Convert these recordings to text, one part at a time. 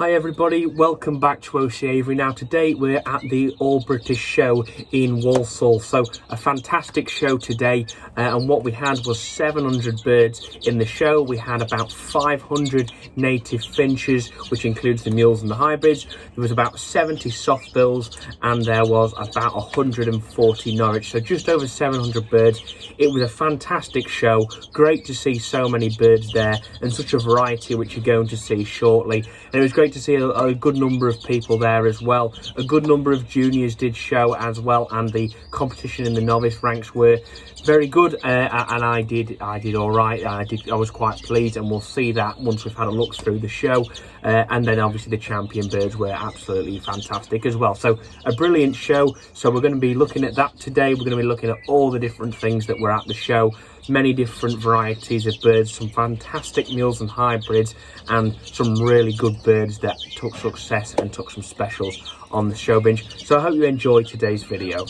Hi everybody, welcome back to OC Avery. Now today we're at the All British Show in Walsall, so a fantastic show today, and what we had was 700 birds in the show. We had about 500 native finches, which includes the mules and the hybrids. There was about 70 softbills and there was about 140 Norwich, so just over 700 birds. It was a fantastic show, great to see so many birds there and such a variety which you're going to see shortly. And it was great to see a good number of people there as well. A good number of juniors did show as well, and the competition in the novice ranks were very good, and I did all right. I was quite pleased, and we'll see that once we've had a look through the show. And then obviously the champion birds were absolutely fantastic as well. So a brilliant show. So we're going to be looking at that today. We're going to be looking at all the different things that were at the show, many different varieties of birds, some fantastic mules and hybrids, and some really good birds that took success and took some specials on the show binge. So I hope you enjoy today's video.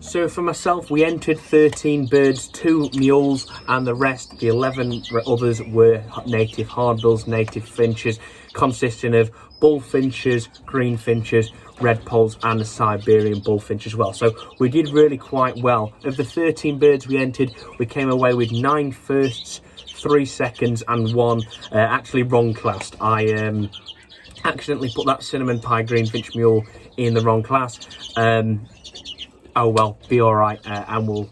So for myself, we entered 13 birds, 2 mules, and the rest, the 11 others, were native hardbills, native finches, consisting of bullfinches, greenfinches, red poles, and a Siberian bullfinch as well. So we did really quite well. Of the 13 birds we entered, we came away with 9 firsts, 3 seconds, and 1 actually wrong classed. I accidentally put that cinnamon pie greenfinch mule in the wrong class. Oh well, be all right, and we'll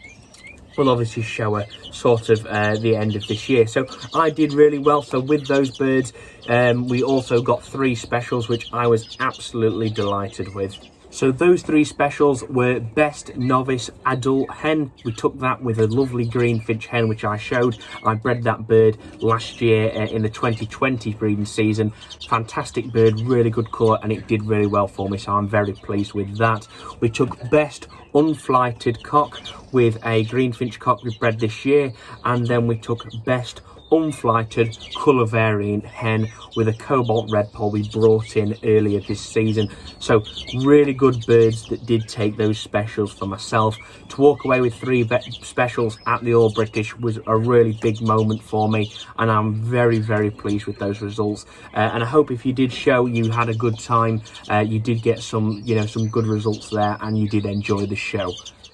obviously show her sort of the end of this year. So I did really well. So with those birds, we also got 3 specials, which I was absolutely delighted with. So those three specials were Best Novice Adult Hen. We took that with a lovely green finch hen, which I showed. I bred that bird last year in the 2020 breeding season. Fantastic bird, really good colour, and it did really well for me, so I'm very pleased with that. We took Best Unflighted Cock with a green finch cock we bred this year, and then we took Best Unflighted colour variant hen with a cobalt red poll we brought in earlier this season. So really good birds that did take those specials for myself. To walk away with three specials at the All British was a really big moment for me, and I'm very pleased with those results. And I hope if you did show, you had a good time, you did get some some good results there, and you did enjoy the show.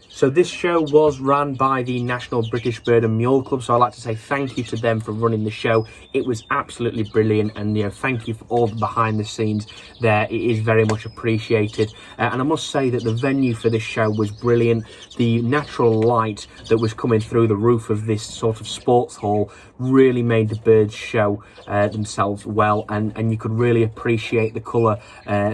So this show was run by the National British Bird and Mule Club, so I'd like to say thank you to them for running the show. It was absolutely brilliant, and thank you for all the behind the scenes there. It is very much appreciated. And I must say that the venue for this show was brilliant. The natural light that was coming through the roof of this sort of sports hall really made the birds show themselves well, and you could really appreciate the colour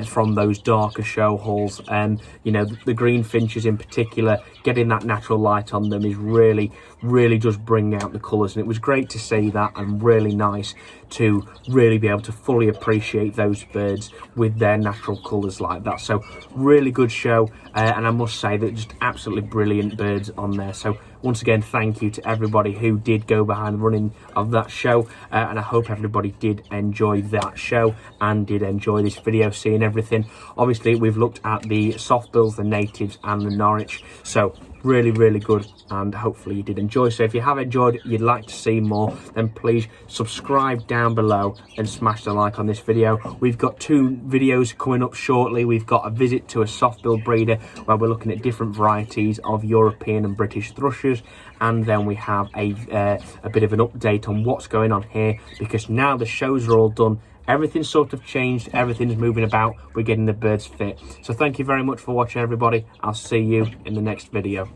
from those darker show halls. The green finches in particular, getting that natural light on them is really just bring out the colours, and it was great to see that, and really nice to really be able to fully appreciate those birds with their natural colours like that. So really good show, and I must say that just absolutely brilliant birds on there. So once again, thank you to everybody who did go behind the running of that show, and I hope everybody did enjoy that show and did enjoy this video, seeing everything. Obviously, we've looked at the Softbills, the Natives and the Norwich, so really good, and hopefully you did enjoy. So if you have enjoyed, you'd like to see more, then please subscribe down below and smash the like on this video. We've got 2 videos coming up shortly. We've got a visit to a softbill breeder where we're looking at different varieties of European and British thrushes, and then we have a bit of an update on what's going on here, because now the shows are all done. Everything's sort of changed, everything's moving about, we're getting the birds fit. So thank you very much for watching, everybody. I'll see you in the next video.